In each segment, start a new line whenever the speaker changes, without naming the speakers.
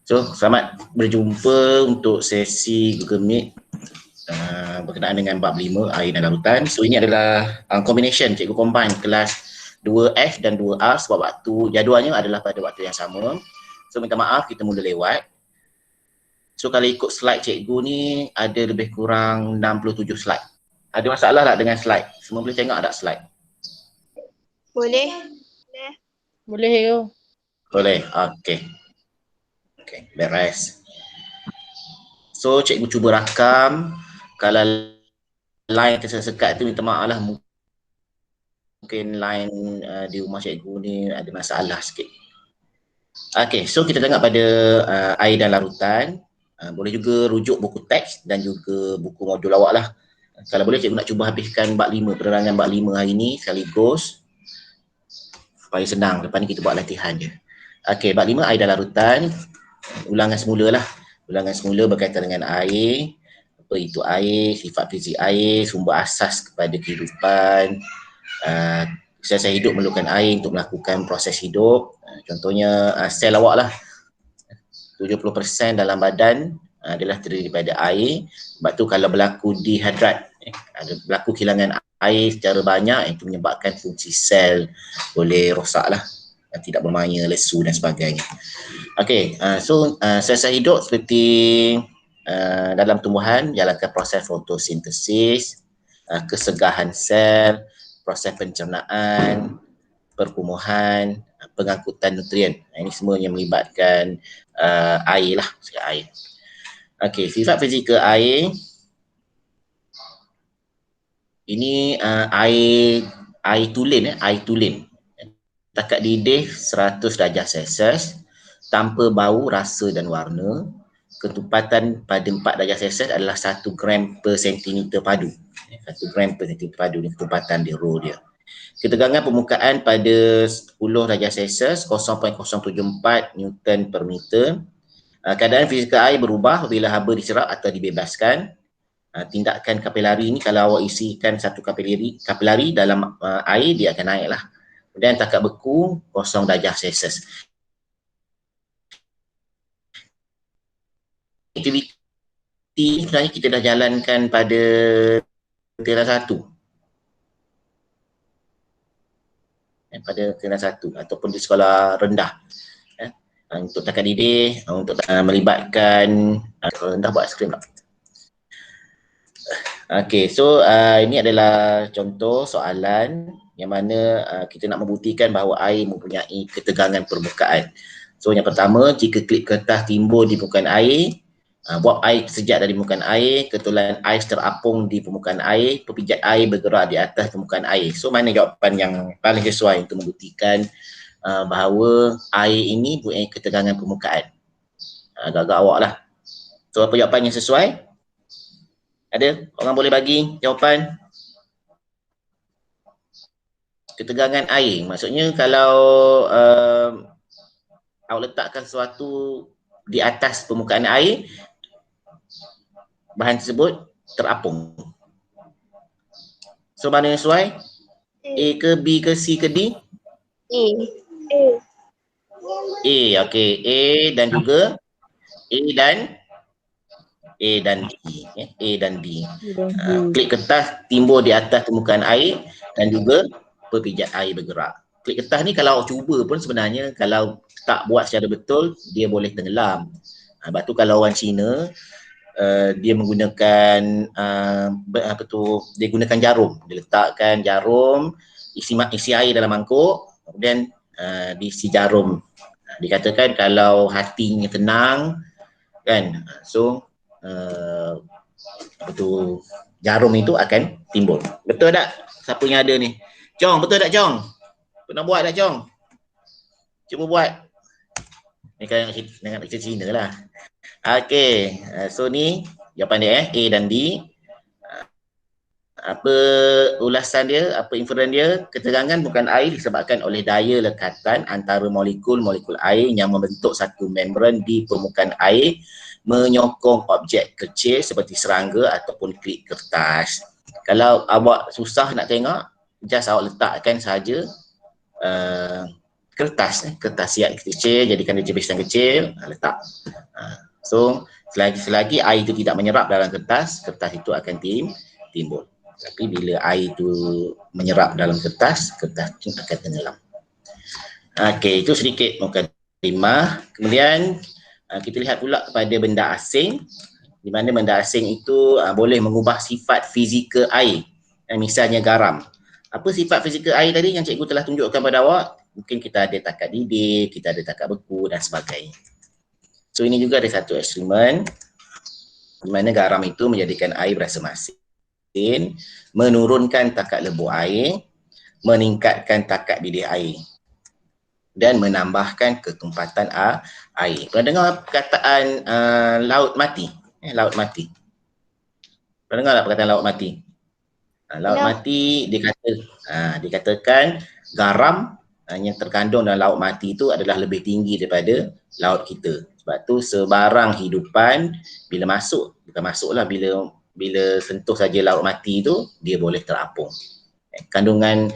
So, selamat berjumpa untuk sesi Google Meet berkenaan dengan bab 5 air dan larutan. So, ini adalah combination, cikgu combine kelas 2F dan 2A sebab waktu jadualnya adalah pada waktu yang sama. So, minta maaf kita mula lewat. So, kalau ikut slide cikgu ni ada lebih kurang 67 slide. Ada masalah tak dengan slide? Semua boleh tengok tak slide?
Boleh.
Boleh yo.
Boleh, okey. Okey, beres. So, cikgu cuba rakam. Kalau line tersekat tu minta maaf lah, mungkin line di rumah cikgu ni ada masalah sikit. Okey, so kita tengok pada air dan larutan. Boleh juga rujuk buku teks dan juga buku modul awak lah. Kalau boleh cikgu nak cuba habiskan bab 5, penerangan bab 5 hari ni sekaligus supaya senang. Lepas ni kita buat latihan je. Okey, bab 5 air dan larutan. Ulangan semula lah. Ulangan semula berkaitan dengan air. Apa itu air, sifat fizik air, sumber asas kepada kehidupan. Sel-sel hidup memerlukan air untuk melakukan proses hidup. Contohnya sel awak lah. 70% dalam badan adalah terdiri daripada air. Sebab tu kalau berlaku dihidrat, ada berlaku kehilangan air secara banyak, itu menyebabkan fungsi sel boleh rosak lah, tidak bermaya, lesu dan sebagainya. Okey, so sel-sel hidup seperti dalam tumbuhan jalankan proses fotosintesis, kesegahan sel, proses pencernaan, perkumuhan, pengangkutan nutrien. Ini semua yang melibatkan air lah, air. Okey, sifat fizikal air. Ini air tulen, air tulen. Takat didih 100 darjah Celsius, tanpa bau, rasa dan warna. Ketupatan pada 4 darjah Celsius adalah 1 gram per sentimeter padu. 1 gram per sentimeter padu ni ketupatan dia, roh dia. Ketegangan permukaan pada 10 darjah Celsius 0.074 Newton per meter. Keadaan fizikal air berubah bila haba diserap atau dibebaskan. Tindakan kapilari ni kalau awak isikan satu kapilari dalam air, dia akan naik lah. Kemudian takat beku 0 darjah Celsius. Aktiviti ni sebenarnya kita dah jalankan pada tingkatan 1. Pada tingkatan 1 ataupun di sekolah rendah. Untuk takat didih, untuk melibatkan rendah buat skrin lah. Okey, so ini adalah contoh soalan yang mana kita nak membuktikan bahawa air mempunyai ketegangan permukaan. So yang pertama, jika klip kertas timbul di permukaan air, buap air sejak dari permukaan air, ketulan ais terapung di permukaan air, pepijat air bergerak di atas permukaan air. So mana jawapan yang paling sesuai untuk membuktikan bahawa air ini mempunyai ketegangan permukaan? Agak-agak awak lah. So apa jawapan yang sesuai? Ada? Orang boleh bagi jawapan? Ketegangan air. Maksudnya kalau awak letakkan sesuatu di atas permukaan air, bahan tersebut terapung. So mana yang sesuai? A ke B ke C ke D? A, okey. A dan juga A dan D. A dan D. Klip kertas timbul di atas permukaan air dan juga pepijat air bergerak. Klip kertas ni kalau awak cuba pun sebenarnya kalau tak buat secara betul, dia boleh tenggelam. Sebab tu kalau orang Cina, dia menggunakan dia gunakan jarum. Dia letakkan jarum, isi air dalam mangkuk, kemudian diisi jarum. Dikatakan kalau hatinya tenang, kan, so jarum itu akan timbul. Betul tak? Siapa yang ada ni? Chong, betul tak Chong? Pernah buat tak Chong? Cuba buat. Ni kan dengan cerita Cina lah. Okey, so ni jawapan dia A dan D. Apa ulasan dia, apa inferen dia? Ketegangan bukan air disebabkan oleh daya lekatan antara molekul-molekul air yang membentuk satu membran di permukaan air menyokong objek kecil seperti serangga ataupun klip kertas. Kalau awak susah nak tengok, just awak letakkan saja kertas siap kecil, jadikan dia jepisan kecil, letak. So selagi air itu tidak menyerap dalam kertas itu akan timbul. Tapi bila air itu menyerap dalam kertas itu akan tenggelam. Okey, itu sedikit mukadimah. Kemudian kita lihat pula kepada benda asing, di mana benda asing itu boleh mengubah sifat fizikal air. Misalnya garam. Apa sifat fizikal air tadi yang cikgu telah tunjukkan pada awak? Mungkin kita ada takat didih, kita ada takat beku dan sebagainya. So ini juga ada satu eksperimen di mana garam itu menjadikan air berasa masin, menurunkan takat lebur air, meningkatkan takat didih air dan menambahkan ketumpatan air. Pernah dengar perkataan laut mati? Laut mati. Pernah dengar tak perkataan laut mati? Laut mati dikatakan garam yang terkandung dalam laut mati itu adalah lebih tinggi daripada laut kita. Sebab tu sebarang hidupan bila bila sentuh saja laut mati itu, dia boleh terapung. Kandungan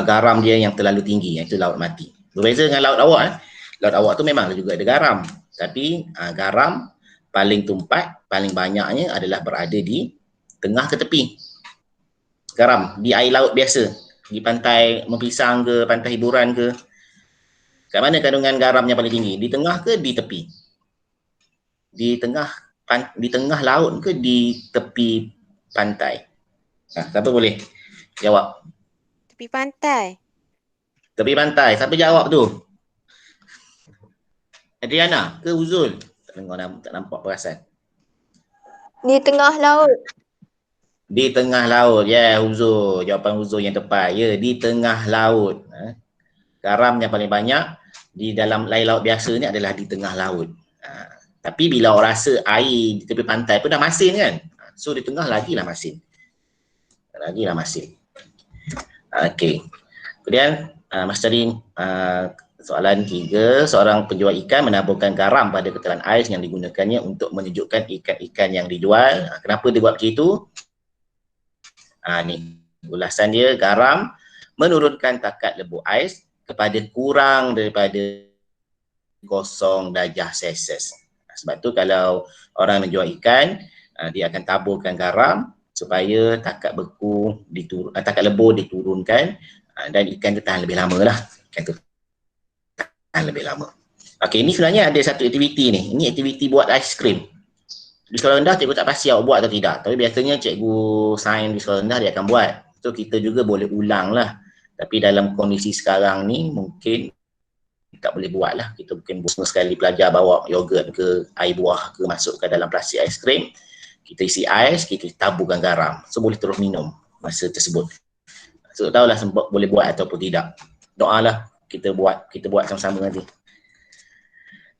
garam dia yang terlalu tinggi, iaitu laut mati. Berbeza dengan laut awak. Laut awak tu memang juga ada garam, tapi garam paling tumpat, paling banyaknya adalah berada di tengah ke tepi. Garam di air laut biasa, di pantai Mempisang ke, pantai hiburan ke, kat mana kandungan garamnya paling tinggi? Di tengah ke di tepi? Di tengah laut ke di tepi pantai? Siapa boleh jawab?
Tepi pantai.
Tepi pantai. Siapa jawab tu? Adriana ke Uzul? Tak nampak perasan.
Di tengah laut.
Di tengah laut. Ya, Uzul. Jawapan Uzul yang tepat. Ya, di tengah laut. Garam yang paling banyak di dalam air laut biasa ni adalah di tengah laut. Tapi bila orang rasa air di tepi pantai pun dah masin kan? So di tengah lagilah masin. Okey. Kemudian Mas Tarin, soalan 3, seorang penjual ikan menaburkan garam pada ketelan ais yang digunakannya untuk menyejukkan ikan-ikan yang dijual. Kenapa dia buat macam itu? Ni ulasan dia, garam menurunkan takat lebur ais kepada kurang daripada 0 darjah Celsius. Sebab tu kalau orang menjual ikan, dia akan taburkan garam supaya takat lebur diturunkan dan ikan tu tahan lebih lama lah. Okey, ini sebenarnya ada satu aktiviti ni. Ini aktiviti buat aiskrim. Di sekolah rendah cikgu tak pasti awak buat atau tidak. Tapi biasanya cikgu sains di sekolah rendah dia akan buat. So kita juga boleh ulang lah. Tapi dalam kondisi sekarang ni mungkin tak boleh buat lah. Kita mungkin semua sekali pelajar bawa yogurt ke air buah ke masukkan dalam plastik aiskrim. Kita isi ais, kita taburkan garam. So boleh terus minum masa tersebut. So tahulah boleh buat ataupun tidak. Doalah kita buat sama-sama nanti.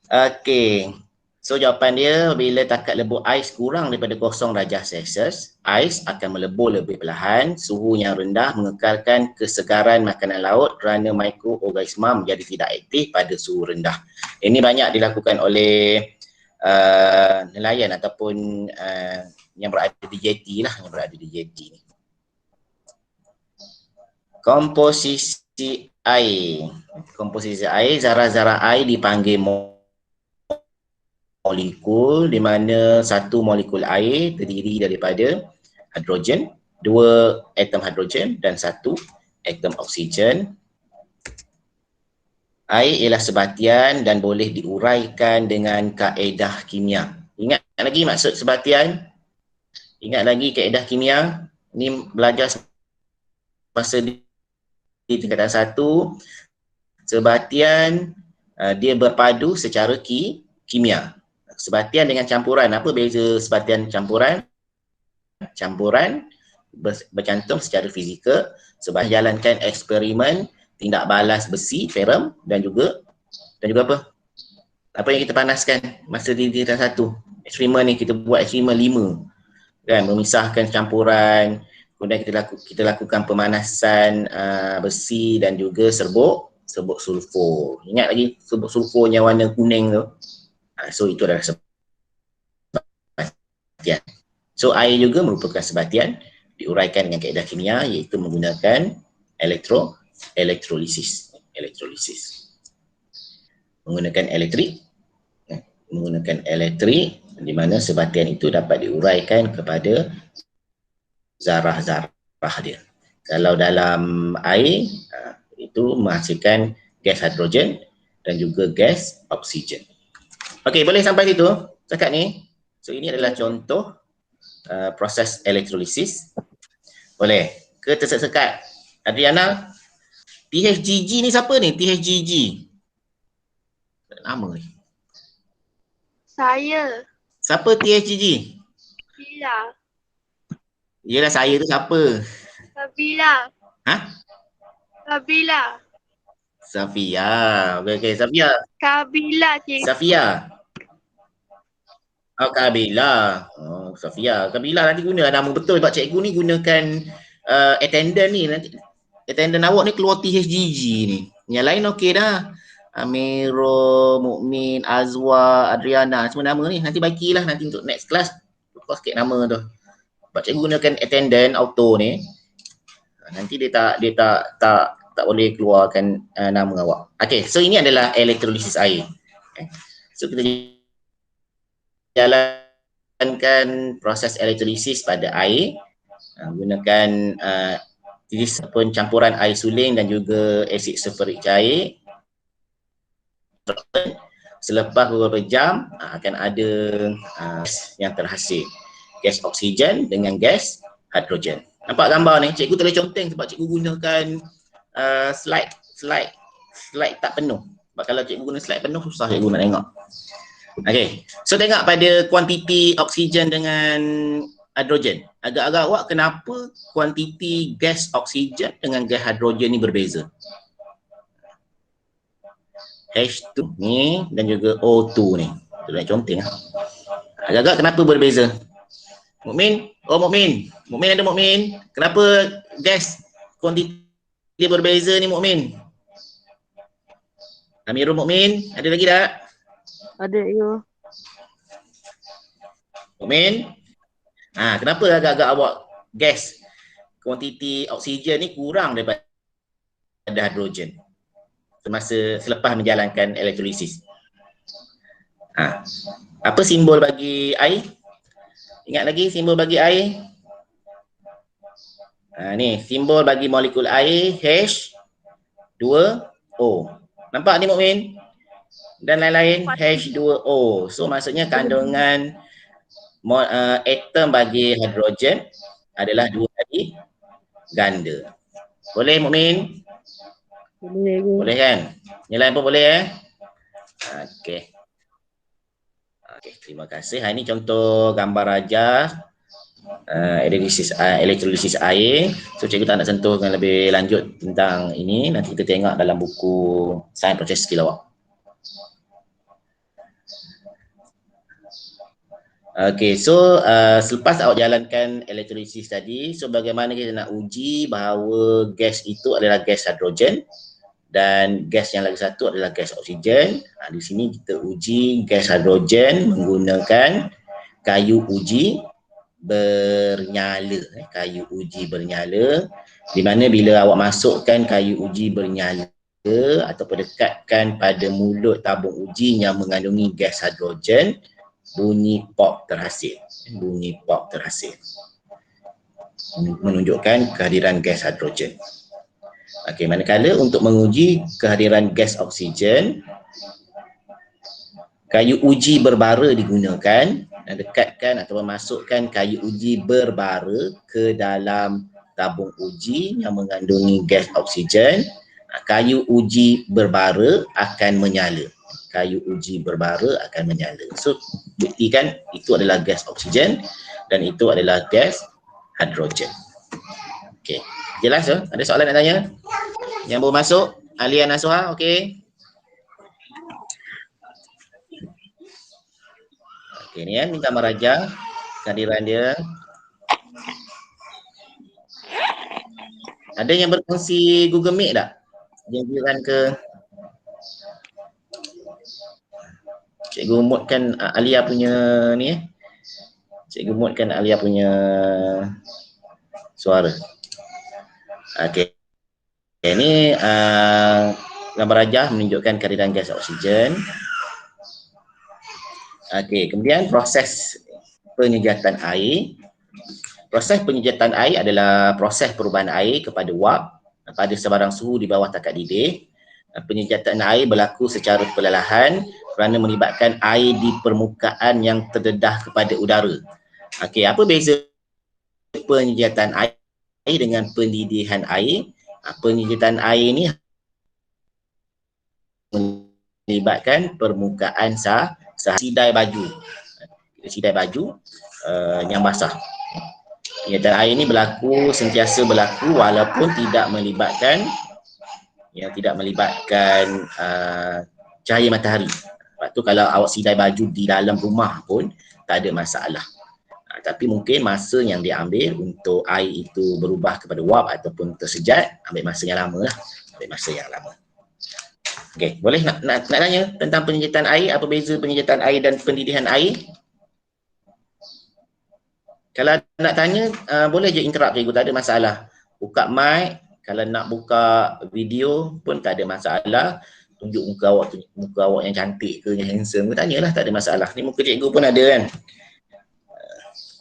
Okey. So jawapan dia, bila takat lebur ais kurang daripada 0 darjah Celsius, ais akan melebur lebih perlahan. Suhu yang rendah mengekalkan kesegaran makanan laut kerana mikroorganisma menjadi tidak aktif pada suhu rendah. Ini banyak dilakukan oleh nelayan ataupun yang berada di jeti lah, ni. Komposisi air. Zarah-zarah air dipanggil molekul, di mana satu molekul air terdiri daripada hidrogen, 2 atom hidrogen dan 1 atom oksigen. Air ialah sebatian dan boleh diuraikan dengan kaedah kimia. Ingat lagi maksud sebatian? Ingat lagi kaedah kimia? Ni belajar masa di tingkatan 1. Sebatian dia berpadu secara kimia. Sebatian dengan campuran. Apa beza sebatian campuran? Campuran bercantum secara fizikal sebab jalankan eksperimen tindak balas besi, ferrum dan juga apa? Apa yang kita panaskan masa di tingkatan 1. Eksperimen ni kita buat eksperimen 5. Kan, memisahkan campuran, kemudian kita lakukan pemanasan besi dan juga serbuk sulfur. Ingat lagi serbuk sulfur yang warna kuning tu? So itu adalah sebatian. So air juga merupakan sebatian, diuraikan dengan kaedah kimia iaitu menggunakan elektrolisis. menggunakan elektrik, di mana sebatian itu dapat diuraikan kepada zarah-zarah dia. Kalau dalam air, itu menghasilkan gas hidrogen dan juga gas oksigen. Okey, boleh sampai situ setakat ni. So ini adalah contoh proses elektrolisis. Boleh ke tersekat? Adriana, THGG ni siapa ni? THGG. Nama ni.
Saya.
Siapa THGG?
Bila.
Yelah, saya tu siapa?
Kabila.
Ha?
Kabila.
Safia. Okey, Safia.
Kabila, cikgu.
Safia. Oh, Kabila. Oh, Safia. Kabila nanti guna nama betul sebab cikgu ni gunakan attendant ni. Nanti attendant awak ni keluar THGG ni. Yang lain okey dah. Amiro, Mukmin, Azwa, Adriana, semua nama ni. Nanti bagilah nanti untuk next class. Lupa sikit nama tu. Sebab cikgu gunakan attendant auto ni. Nanti dia tak boleh keluarkan nama awak. Okey, so ini adalah elektrolisis air. Okay. So kita jalankan proses elektrolisis pada air gunakan pencampuran air suling dan juga asid sulfurik cair. Selepas beberapa jam akan ada gas yang terhasil, gas oksigen dengan gas hidrogen. Nampak gambar ni, cikgu terlalu conteng sebab cikgu gunakan slide tak penuh. Sebab kalau cikgu guna slide penuh susah cikgu nak tengok. Okey, so tengok pada kuantiti oksigen dengan hidrogen. Agak-agak awak kenapa kuantiti gas oksigen dengan gas hidrogen ni berbeza? H2 ni dan juga O2 ni. Tu nak conteng lah. Agak-agak kenapa berbeza? Mukmin? Oh, Mukmin. Mukmin ada Mukmin. Kenapa gas kuantiti dia berbeza ni, Mukmin? Amirul Mukmin, ada lagi tak?
Ada, yo.
Mukmin? Kenapa agak-agak awak gas kuantiti oksigen ni kurang daripada hidrogen semasa selepas menjalankan elektrolisis? Apa simbol bagi air? Ingat lagi simbol bagi air? Ni simbol bagi molekul air H2O. Nampak ni Mukmin? Dan lain-lain H2O. So maksudnya kandungan atom bagi hidrogen adalah 2 kali ganda. Boleh Mukmin?
Boleh.
Boleh kan? Yang lain pun boleh Okey. Okey, terima kasih. Ini contoh gambar ajar elektrolisis air. So cikgu tak nak sentuh dengan lebih lanjut tentang ini. Nanti kita tengok dalam buku sains proses skill awak. Okey, so selepas awak jalankan elektrolisis tadi, so bagaimana kita nak uji bahawa gas itu adalah gas hidrogen dan gas yang lagi satu adalah gas oksigen. Di sini kita uji gas hidrogen menggunakan kayu uji bernyala. Kayu uji bernyala, di mana bila awak masukkan kayu uji bernyala ataupun dekatkan pada mulut tabung uji yang mengandungi gas hidrogen, bunyi pop terhasil. Bunyi pop terhasil menunjukkan kehadiran gas hidrogen. Okey, manakala untuk menguji kehadiran gas oksigen, kayu uji berbara digunakan dan dekatkan atau memasukkan kayu uji berbara ke dalam tabung uji yang mengandungi gas oksigen. Kayu uji berbara akan menyala. Kayu uji berbara akan menyala. So, buktikan itu adalah gas oksigen dan itu adalah gas hidrogen. Okey, jelas ya? Ada soalan nak tanya? Yang baru masuk, Alia Nasuha, okey. Okey, ni kan gambar raja kehadiran dia. Ada yang berkongsi Google Meet tak? Janjiran ke? Cikgu mutkan Alia punya ni Cikgu mutkan Alia punya suara. Okey. Ini Gambar rajah menunjukkan kehadiran gas oksigen. Okey, kemudian proses penyejatan air. Proses penyejatan air adalah proses perubahan air kepada wap pada sebarang suhu di bawah takat didih. Penyejatan air berlaku secara perlahan kerana melibatkan air di permukaan yang terdedah kepada udara. Okey, apa beza penyejatan air dengan pendidihan air? Penyejatan air ni melibatkan permukaan sidai baju. Sidai baju yang basah. Penyejatan air ini sentiasa berlaku walaupun tidak melibatkan cahaya matahari. Sebab tu kalau awak sidai baju di dalam rumah pun tak ada masalah. Tapi mungkin masa yang diambil untuk air itu berubah kepada wap ataupun tersejat ambil masa yang lama lah. Okey, boleh nak tanya tentang penyejatan air, apa beza penyejatan air dan pendidihan air? Kalau nak tanya, boleh je interrupt cikgu, tak ada masalah. Buka mic, kalau nak buka video pun tak ada masalah. Tunjuk muka awak yang cantik ke, yang handsome ke, tanyalah, tak ada masalah. Ni muka cikgu pun ada kan.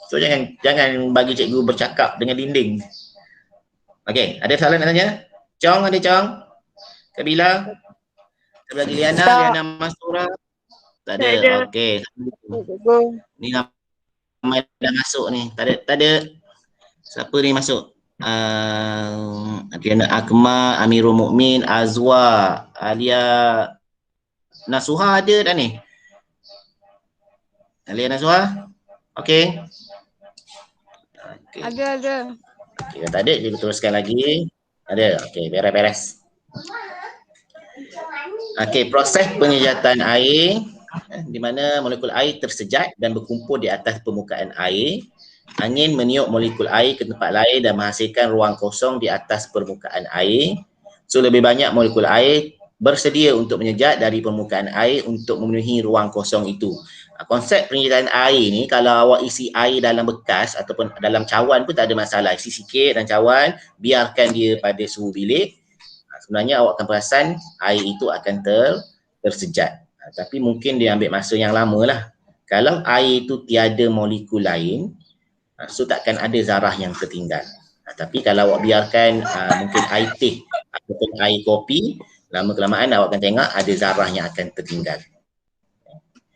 So jangan bagi cikgu bercakap dengan dinding. Okey, ada soalan nak tanya? Chong ada Chong? Kabila? Ada lagi Liana Masura? Tak ada. Okey. Ni ramai dah masuk ni. Tak ada. Siapa ni masuk? Adriana Akmal, Amirul Mukmin, Azwa, Alia Nasuha ada dah ni? Alia Nasuha? Okey.
Ada.
Okay, tak ada, dia teruskan lagi. Ada, okey, beres-beres. Okey, proses penyejatan air di mana molekul air tersejat dan berkumpul di atas permukaan air. Angin meniup molekul air ke tempat lain dan menghasilkan ruang kosong di atas permukaan air. So, lebih banyak molekul air bersedia untuk menyejat dari permukaan air untuk memenuhi ruang kosong itu. Konsep penyejatan air ni, kalau awak isi air dalam bekas ataupun dalam cawan pun tak ada masalah. Isi sikit dalam cawan, biarkan dia pada suhu bilik. Sebenarnya awak akan perasan air itu akan tersejat. Tapi mungkin dia ambil masa yang lama lah. Kalau air itu tiada molekul lain, so takkan ada zarah yang tertinggal. Tapi kalau awak biarkan mungkin air teh ataupun air kopi, lama kelamaan awak akan tengok ada zarah yang akan tertinggal.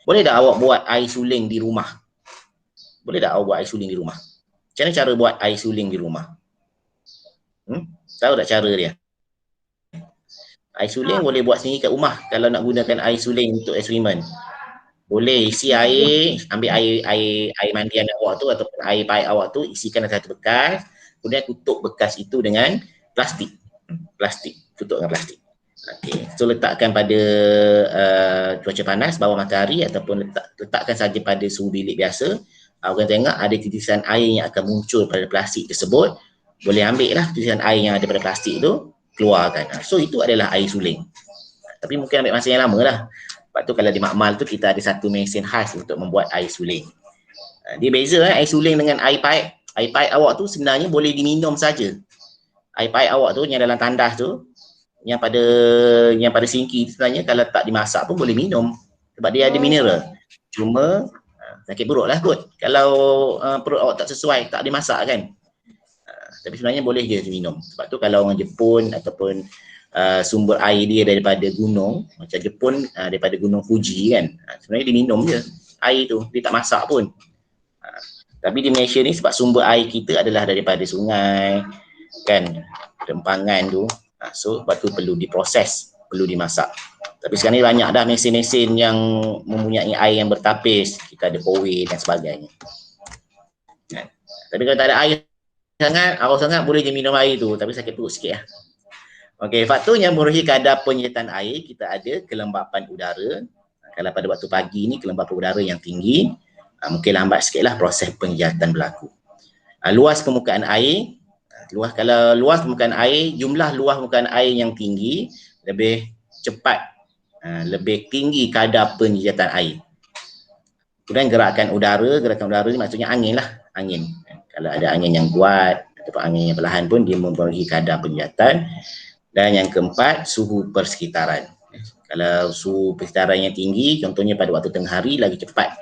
Boleh tak awak buat air suling di rumah? Macam mana cara buat air suling di rumah? Tahu tak cara dia? Air suling boleh buat sendiri kat rumah kalau nak gunakan air suling untuk eksperimen. Boleh isi air, ambil air mandian awak tu ataupun air paip awak tu, isikan dalam satu bekas, kemudian tutup bekas itu dengan plastik. Tutup dengan plastik. Okey, so letakkan pada cuaca panas, bawah matahari ataupun letakkan saja pada suhu bilik biasa. Awak akan tengok ada titisan air yang akan muncul pada plastik tersebut. Boleh ambil lah titisan air yang ada pada plastik tu, keluarkan. So itu adalah air suling. Tapi mungkin ambil masa yang lama lah. Sebab tu kalau di makmal tu kita ada satu mesin khas untuk membuat air suling. Dia beza air suling dengan air paip. Air paip awak tu sebenarnya boleh diminum saja. Air paip awak tu yang dalam tandas tu, yang pada sinki sebenarnya kalau tak dimasak pun boleh minum sebab dia ada mineral. Cuma sakit perut lah kot kalau perut awak tak sesuai, tak dimasak kan. Tapi sebenarnya boleh je minum. Sebab tu kalau orang Jepun ataupun sumber air dia daripada gunung, macam Jepun daripada gunung Fuji kan, sebenarnya diminum je air tu, dia tak masak pun. Tapi di Malaysia ni sebab sumber air kita adalah daripada sungai kan, rempangan tu. So sebab tu perlu diproses, perlu dimasak. Tapi sekarang ni banyak dah mesin-mesin yang mempunyai air yang bertapis. Kita ada Poway dan sebagainya. Tapi kalau tak ada air haus sangat boleh je minum air tu, tapi sakit perut sikit lah. Okey, faktor yang memenuhi kadar penyejatan air, kita ada kelembapan udara. Kalau pada waktu pagi ni kelembapan udara yang tinggi, mungkin lambat sikit lah proses penyejatan berlaku. Luas permukaan air, kalau luas permukaan air, jumlah luas permukaan air yang tinggi lebih cepat, lebih tinggi kadar penyejatan air. Kemudian gerakan udara ni maksudnya angin lah, angin. Kalau ada angin yang kuat ataupun angin yang perlahan pun dia mempengaruhi kadar penyejatan. Dan yang keempat, suhu persekitaran. Kalau suhu persekitaran yang tinggi, contohnya pada waktu tengah hari lagi cepat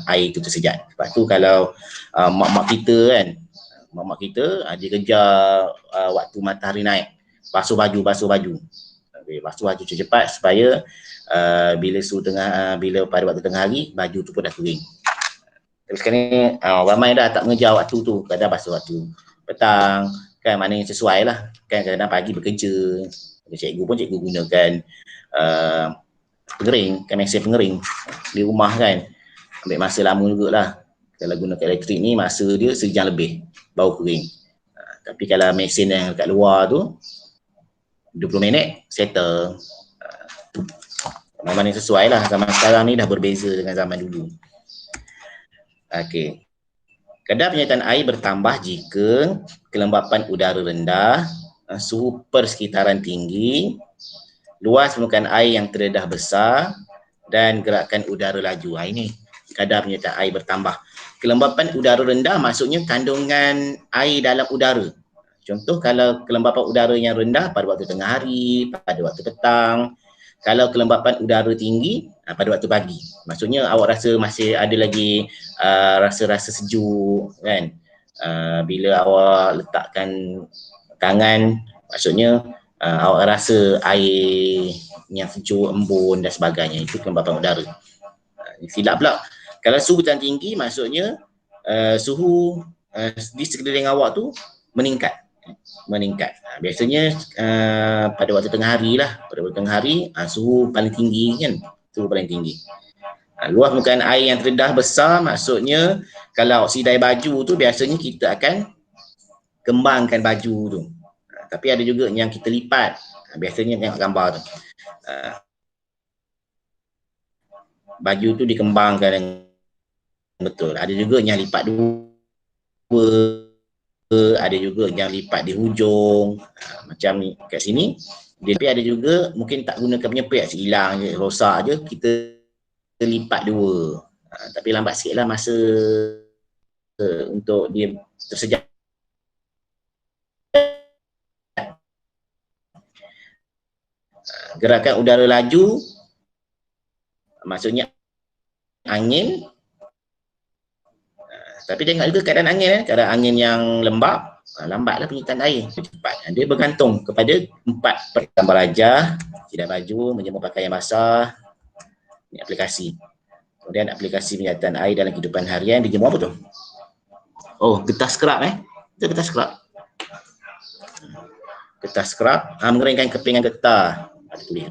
air itu tersejat. Lepas tu kalau mak-mak kita kan, mak-mak kita dia kejar waktu matahari naik, basuh baju. Okay, basuh baju cepat supaya bila suhu bila pada waktu tengah hari, baju tu pun dah kering. Tapi sekarang ni ramai dah tak mengejar waktu tu, kadang basuh waktu petang, kan maknanya sesuai lah. Kan kadang pagi bekerja, cikgu pun cikgu gunakan pengering, kan mesin pengering di rumah kan. Ambil masa lama jugalah. Kalau gunakan elektrik ni masa dia sejam lebih baru kering. Tapi kalau mesin yang kat luar tu 20 minit settle. Memang ni sesuai lah, zaman sekarang ni dah berbeza dengan zaman dulu. Okey. Kadar penyertaan air bertambah jika kelembapan udara rendah, suhu persekitaran tinggi, luas permukaan air yang terdedah besar dan gerakan udara laju. Ini kadar penyertaan air bertambah. Kelembapan udara rendah maksudnya kandungan air dalam udara. Contoh kalau kelembapan udara yang rendah pada waktu tengah hari, pada waktu petang. Kalau kelembapan udara tinggi pada waktu pagi. Maksudnya awak rasa masih ada lagi rasa-rasa sejuk kan. Bila awak letakkan tangan, maksudnya awak rasa air yang sejuk, embun dan sebagainya. Itu kelembapan udara. Silap pula. Kalau suhu yang tinggi maksudnya suhu di sekeliling awak tu meningkat. Biasanya pada waktu tengah hari lah. Pada waktu tengah hari suhu paling tinggi kan. Suhu paling tinggi. Luas permukaan air yang terdedah besar maksudnya kalau sidai baju tu biasanya kita akan kembangkan baju tu. Tapi ada juga yang kita lipat. Biasanya tengok gambar tu. Baju tu dikembangkan dengan betul. Ada juga yang lipat dua, ada juga yang lipat di hujung, macam ni kat sini. Tapi ada juga mungkin tak gunakan penyepit, hilang je, rosak je, kita lipat dua. Tapi lambat sikit lah masa untuk dia tersejat. Gerakan udara laju maksudnya angin. Tapi tengok juga keadaan angin. Keadaan angin yang lembap, lambatlah penyertaan air, cepat. Dia bergantung kepada 4 pertambah rajah, tidak baju, menjemur pakaian basah. Ini aplikasi. Kemudian aplikasi penyertaan air dalam kehidupan harian, dijemur apa tu? Oh, getah skrap Itu getah skrap. Getah skrap, mengeringkan kepingan getah. Ada tulis.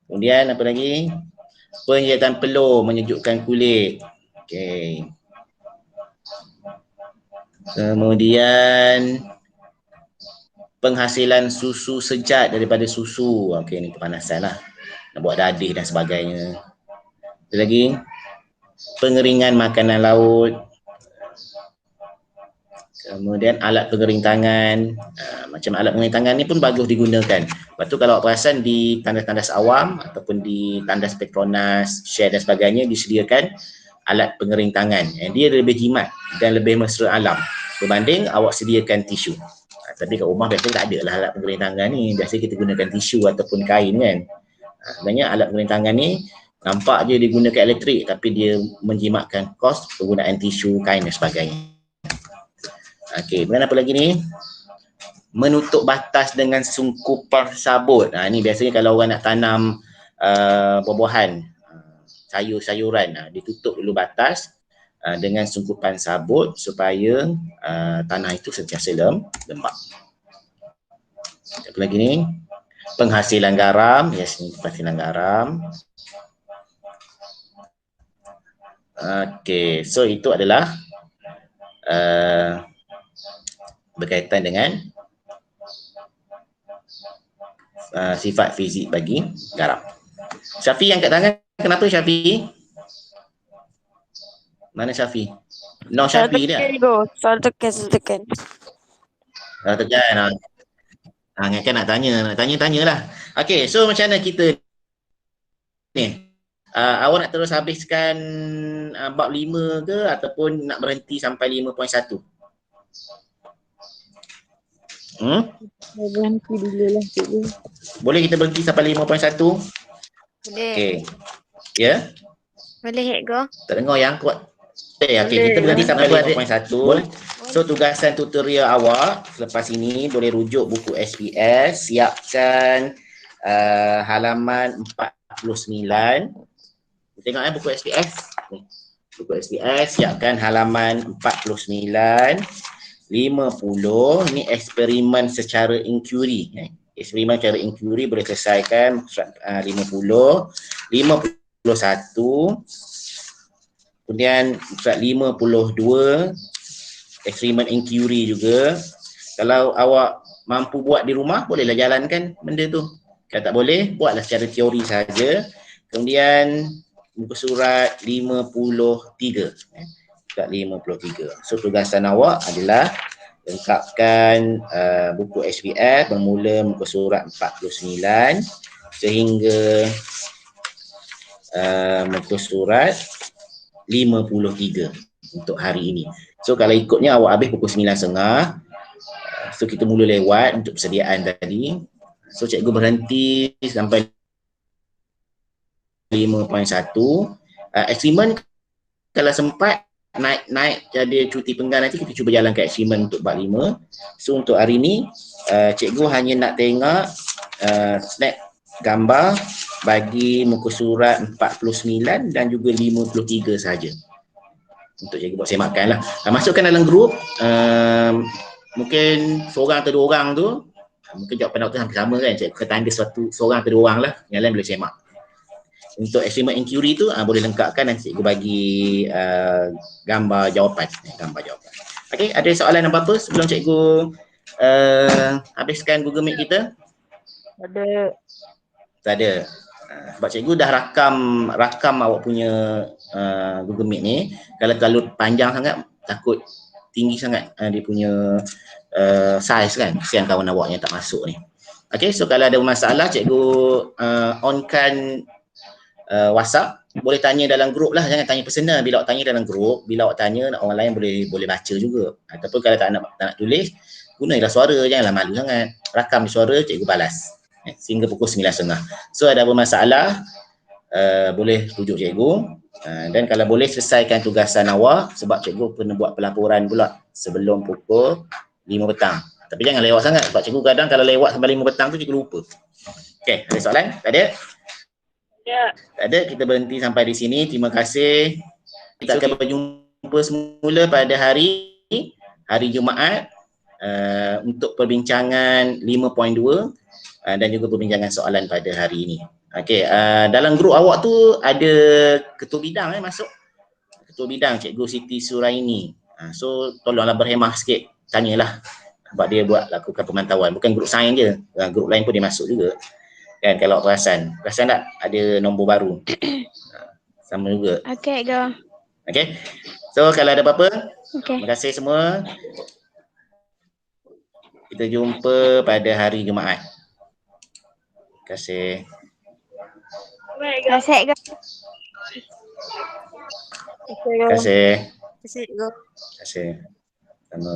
Kemudian apa lagi? Penyertaan peluh, menyejukkan kulit. Okey. Kemudian penghasilan susu sejat daripada susu. Okey, ni kepanasan lah. Nak buat dadih dan sebagainya. Ada lagi pengeringan makanan laut. Kemudian alat pengering tangan. Macam alat pengering tangan ni pun bagus digunakan. Lepas tu kalau awak perasan di tandas-tandas awam ataupun di tandas Petronas, Share dan sebagainya disediakan alat pengering tangan. Dia lebih jimat dan lebih mesra alam berbanding awak sediakan tisu. Tapi kat rumah biasanya tak ada lah alat pengering tangan ni. Biasanya kita gunakan tisu ataupun kain kan. Sebenarnya alat pengering tangan ni nampak je digunakan elektrik tapi dia menjimatkan kos penggunaan tisu, kain dan sebagainya. Okey, kemudian apa lagi ni? Menutup batas dengan sungkupan sabut. Ni biasanya kalau orang nak tanam buah-buahan, sayur-sayuran, ditutup dulu batas dengan sungkupan sabut supaya tanah itu sentiasa lembap. Apa lagi ni? Penghasilan garam. Yes, ni penghasilan garam. Okey, so itu adalah berkaitan dengan sifat fizik bagi garam. Syafi angkat tangan. Kenapa Syafi? Mana Syafi? No Syafi dia.
Soal tekan.
Tekan. Kan nak tanya-tanyalah. Okey, so macam mana kita ni? Awak nak terus habiskan bab 5 ke ataupun nak berhenti sampai 5.1?
Saya berhenti dulu lah cikgu.
Boleh kita berhenti sampai 5.1?
Boleh.
Okey. Ya?
Boleh cikgu.
Tak dengar yang kuat. Okey,
Boleh.
kita berhenti sampai
Boleh.
5.1. So tugasan tutorial awak selepas ini boleh rujuk buku SPS, siapkan halaman 49. Tengok buku SPS. Buku SPS, siapkan halaman 49, 50. Ni eksperimen secara inquiry. Eksperimen secara inquiry boleh selesaikan 50, 51. Kemudian surat 52, eksperimen inquiry juga. Kalau awak mampu buat di rumah, bolehlah jalankan benda tu. Kalau tak boleh, buatlah secara teori saja. Kemudian muka surat 53. Surat 53. So tugasan awak adalah lengkapkan buku SPS bermula muka surat 49 sehingga muka surat 53 untuk hari ini. So kalau ikutnya awak habis pukul 9.30. So kita mula lewat untuk persediaan tadi. So cikgu berhenti sampai 5.1. Eksperimen kalau sempat naik jadi cuti penggal nanti kita cuba jalankan eksperimen untuk bab 5. So untuk hari ni cikgu hanya nak tengok snap gambar bagi muka surat 49 dan juga 53 saja. Untuk cikgu buat semakan lah. Masukkan dalam grup, mungkin seorang atau dua orang tu, mungkin jawapan doktor hampir sama kan, cikgu kata anda seorang atau dua orang lah, yang lain boleh semak. Untuk eksperimen inquiry tu boleh lengkapkan nanti cikgu bagi gambar jawapan. Okey, ada soalan apa-apa sebelum cikgu habiskan Google Meet kita?
Ada.
Tak ada. Sebab cikgu dah rakam awak punya Google Meet ni. Kalau panjang sangat takut tinggi sangat dia punya size kan. Kesian kawan awak yang tak masuk ni. Okey, so kalau ada masalah cikgu onkan WhatsApp, boleh tanya dalam grup lah, jangan tanya personal. Bila awak tanya dalam grup, bila awak tanya orang lain boleh baca juga. Ataupun kalau tak nak tulis, gunalah suara, janganlah malu sangat. Rakam suara, cikgu balas sehingga pukul 9.30. So ada apa masalah, boleh rujuk cikgu. Dan kalau boleh selesaikan tugasan awak sebab cikgu kena buat pelaporan pula sebelum pukul 5 petang. Tapi jangan lewat sangat sebab cikgu kadang kalau lewat sampai 5 petang tu cikgu lupa. Okey, ada soalan? Tak ada?
Ya.
Tak ada, kita berhenti sampai di sini. Terima kasih. Kita akan berjumpa semula pada hari Jumaat untuk perbincangan 5.2 dan juga perbincangan soalan pada hari ini. Okey, dalam grup awak tu ada ketua bidang masuk. Ketua bidang Cikgu Siti Suraini. So tolonglah berhemah sikit, tanyalah sebab dia lakukan pemantauan. Bukan grup sains je, grup lain pun dia masuk juga. Kan kalau perasan tak ada nombor baru. Sama juga.
Okey, go.
Okey. So kalau ada apa-apa,
Okey.
terima kasih semua. Kita jumpa pada hari Jumaat. Terima kasih.
Terima kasih, go.
Terima kasih.
Terima kasih, go.
Terima kasih. Sama.